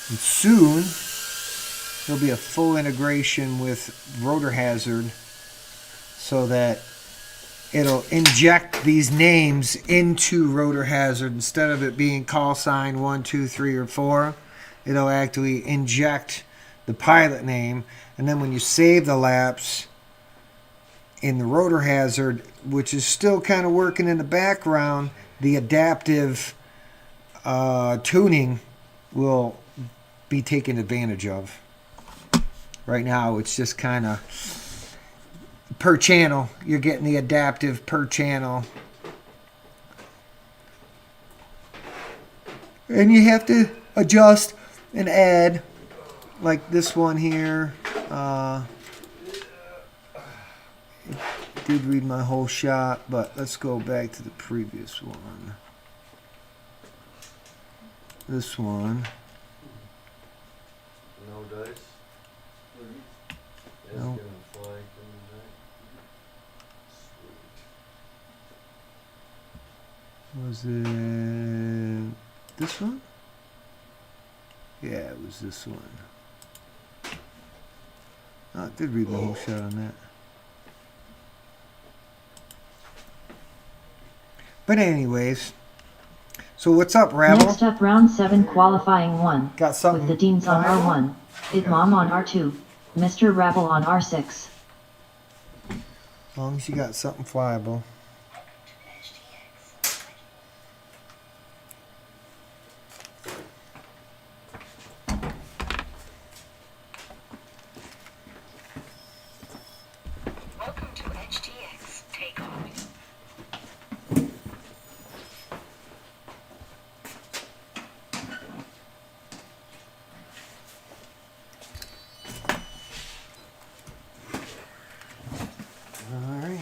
And soon, there'll be a full integration with Rotor Hazard, so that it'll inject these names into Rotor Hazard instead of it being call sign 1, 2, 3, or 4. It'll actually inject the pilot name, and then when you save the laps in the Rotor Hazard, which is still kind of working in the background, the adaptive tuning will be taken advantage of. Right now, it's just kind of per channel. You're getting the adaptive per channel. And you have to adjust and add, like this one here. It did read my whole shot, but let's go back to the previous one. This one. No dice. Yes, No. gonna fly coming back. Sweet. Was it this one? Yeah, it was this one. Oh, it did read the whole shot on that. But anyways, so what's up, Rabble? Next up, round 7 qualifying 1. Got something? With the Deans on R1, Idmam on R2, Mr. Rabble on R6. As long as you got something flyable. Welcome to HTX Takeoff. All right.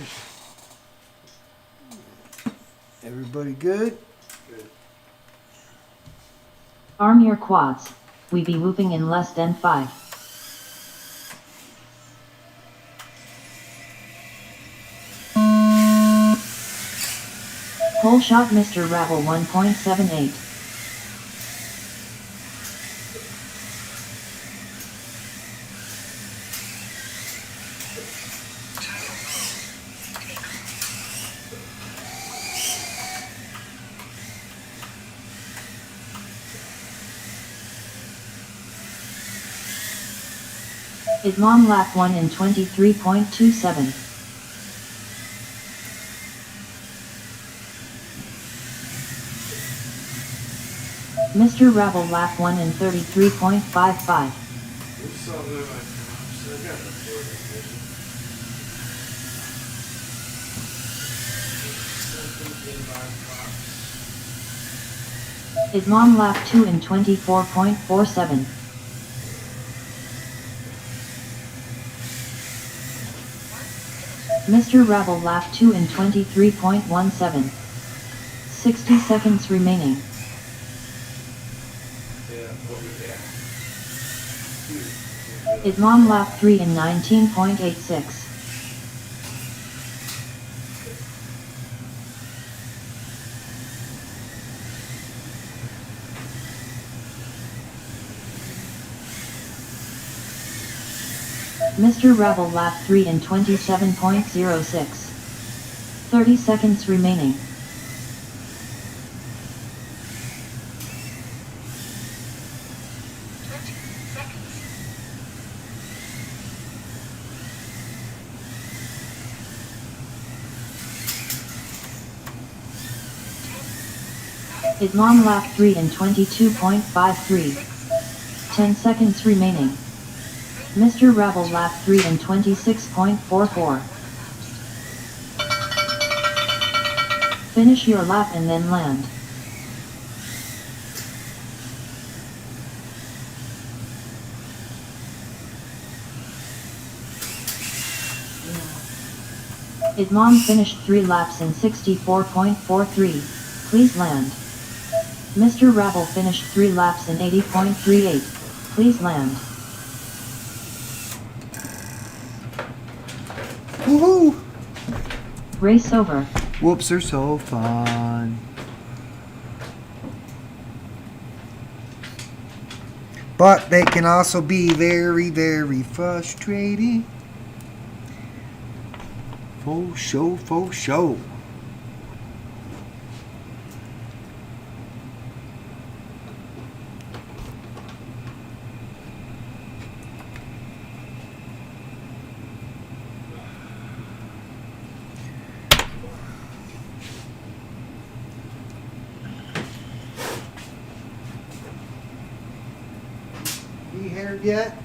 Everybody good? Arm your quads. We be whooping in less than 5. Pole shot Mr. Rabble 1.78. Idmam lap 1 in 23.27. Mr. Rabble lap 1 in 33.55. There's something in my props. I got the board ignition. His mom lapped 2 in 24.47. Mr. Rabble lapped 2 in 23.17. 60 seconds remaining. His mom lapped 3 in 19.86. Mr. Rabble lapped 3 in 27.06. 30 seconds remaining. His mom lapped 3 in 22.53. 10 seconds remaining. Mr. Rabble lapped 3 in 26.44. Finish your lap and then land. His mom finished 3 laps in 64.43. Please land. Mr. Rabble finished 3 laps in 80.38. Please land. Woohoo! Race over. Whoops are so fun. But they can also be very, very frustrating. Faux show, faux show. Haired yet?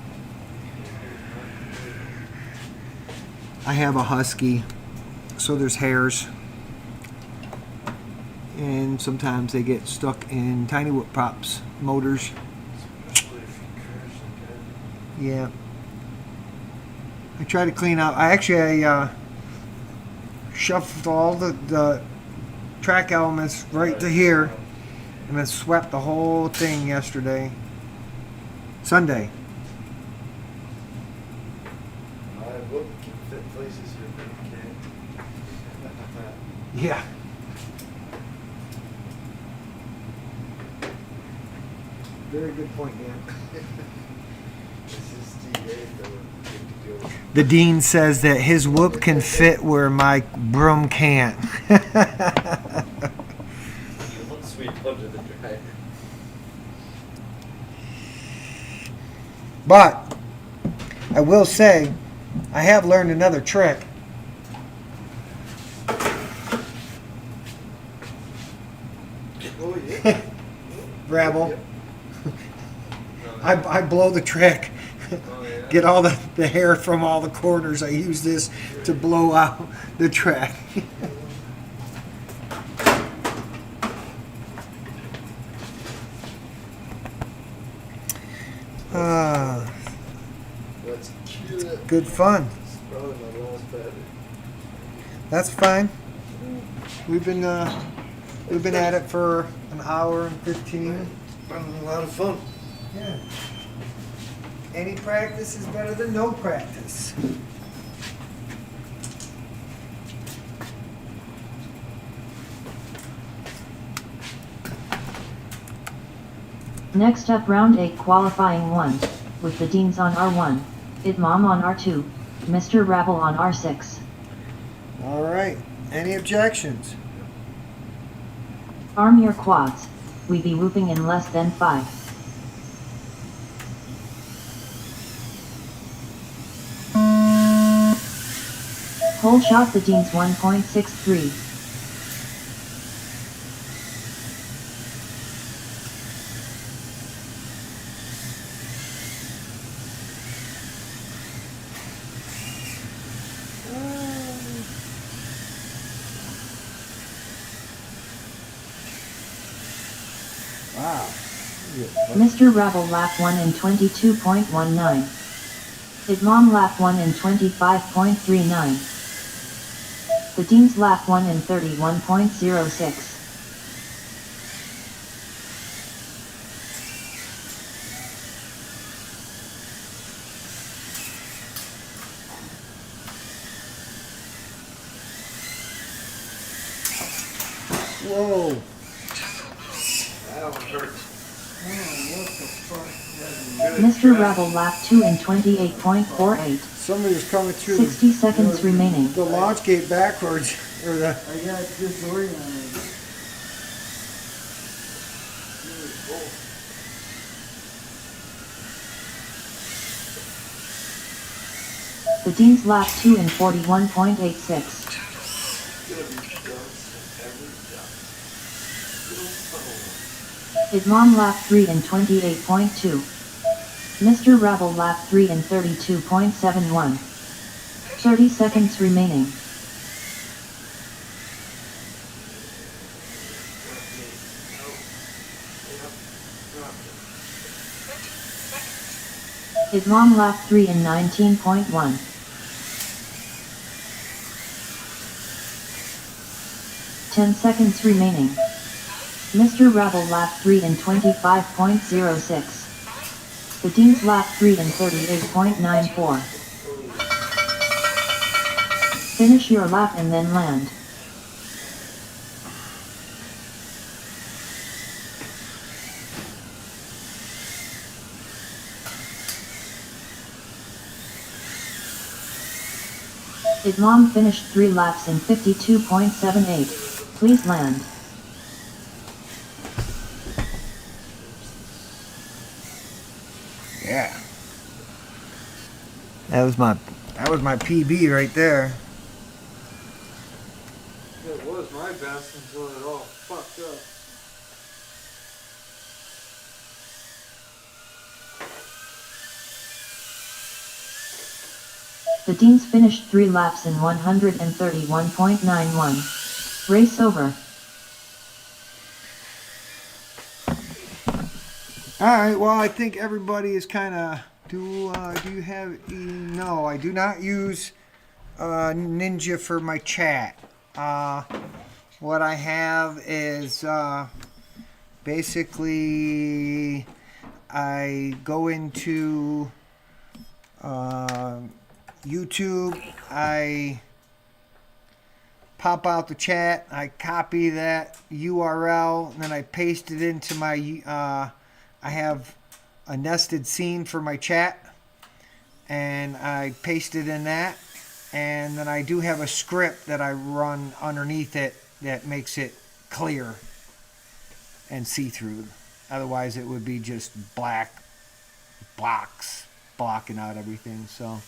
I have a husky, so there's hairs, and sometimes they get stuck in tiny wood props, motors. Especially if you crash like that. Yeah. I try to clean out. I shuffled all the track elements right to here, and then swept the whole thing yesterday. Sunday. My whoop can fit places your brain can't. Yeah. Very good point, Dan. This is Steve Dave, though. Big deal. The dean says that his whoop can fit where my broom can't. You look sweet under the dryer. But I will say, I have learned another trick. Oh, yeah. Rabble. Yep. I blow the trick. Oh, yeah. Get all the hair from all the corners. I use this to blow out the track. Let's cue that. Good fun. It's probably my last battery. That's fine. We've been at it for an hour and 15. Been a lot of fun. Yeah. Any practice is better than no practice. Next up, round 8 qualifying 1, with the Deans on R1, Idmom on R2, Mr. Rabble on R6. All right. Any objections? Arm your quads. We be whooping in less than 5. Hole shot the Deans 1.63. Mr. Rebel lap 1 in 22.19. His mom lap 1 in 25.39. The Dean's lap 1 in 31.06. Whoa. That one hurts. Oh, what the fuck? Mr. Rebel lap 2 in 28.48. Somebody's coming through 60 seconds remaining. the launch gate backwards. Or the. I got disoriented. The Dean's lap 2 in 41.86. His mom lap 3 in 28.2. Mr. Rebel lap 3 in 32.71. 30 seconds remaining. His mom lap 3 in 19.1. 10 seconds remaining. Mr. Rebel lap 3 in 25.06. The Dean's lap 3 in 38.94. Finish your lap and then land. His mom finished 3 laps in 52.78. Please land. Yeah. That was my PB right there. It was my best until it all fucked up. The Deans finished 3 laps in 131.91. Race over. Alright, well, I think everybody is kind of. Do you have. No, I do not use Ninja for my chat. What I have is basically I go into YouTube, I pop out the chat, I copy that URL, and then I paste it into my, I have a nested scene for my chat, and I paste it in that, and then I do have a script that I run underneath it that makes it clear and see-through. Otherwise it would be just black blocks blocking out everything. So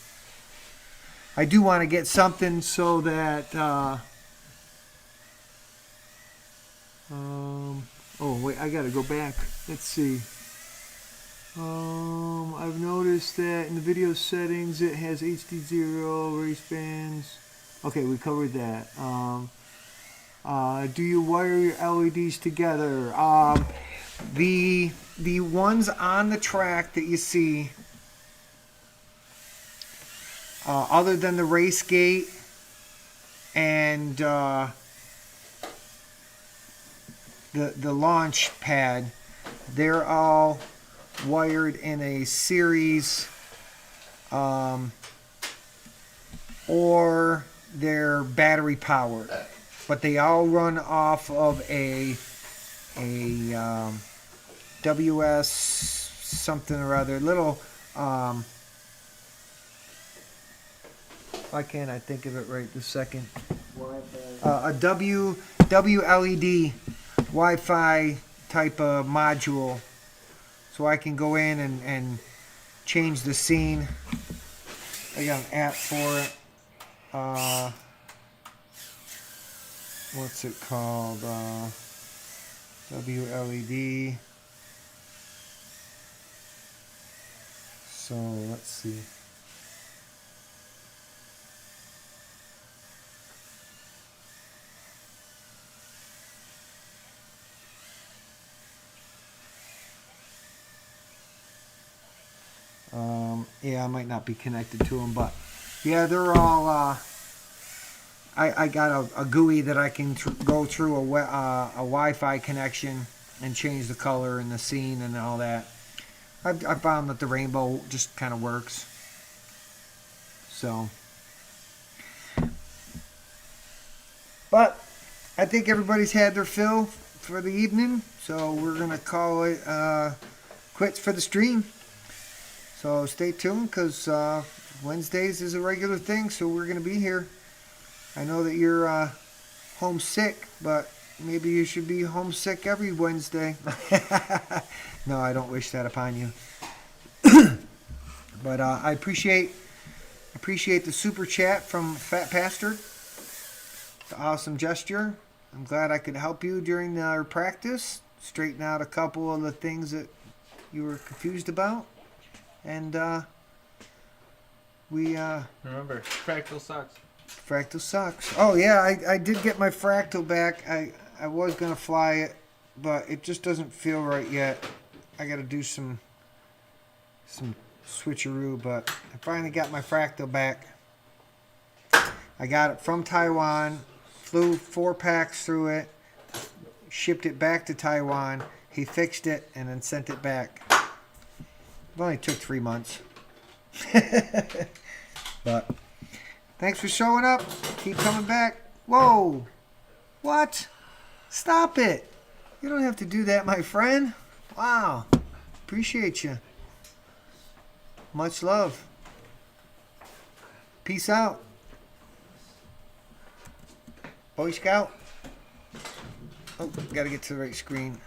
I do want to get something so that oh wait, I gotta go back. Let's see. I've noticed that in the video settings it has HD0 race bands. Okay, we covered that. Do you wire your LEDs together? The ones on the track that you see, other than the race gate and the launch pad, they're all wired in a series, or they're battery powered, but they all run off of a WS something or other, little why can't I think of it right this second? A WLED Wi-Fi type of module, so I can go in and change the scene. I got an app for it. What's it called? WLED. So let's see. Yeah, I might not be connected to them, but yeah, they're all. I got a GUI that I can go through a Wi-Fi connection and change the color and the scene and all that. I found that the rainbow just kind of works. So, but I think everybody's had their fill for the evening, so we're gonna call it quits for the stream. So stay tuned, because Wednesdays is a regular thing, so we're gonna be here. I know that you're homesick, but maybe you should be homesick every Wednesday. No, I don't wish that upon you. But I appreciate the super chat from Fat Pastor. It's an awesome gesture. I'm glad I could help you during our practice, straighten out a couple of the things that you were confused about. And we Remember, fractal sucks. fractal sucks. Oh yeah, I did get my fractal back. I was gonna fly it, but it just doesn't feel right yet. I gotta do some switcheroo, but I finally got my fractal back. I got it from Taiwan, flew 4 packs through it, shipped it back to Taiwan. He fixed it and then sent it back. It only took 3 months. But thanks for showing up. Keep coming back. Whoa. What? Stop it. You don't have to do that, my friend. Wow. Appreciate you. Much love. Peace out. Boy Scout. Oh, gotta get to the right screen.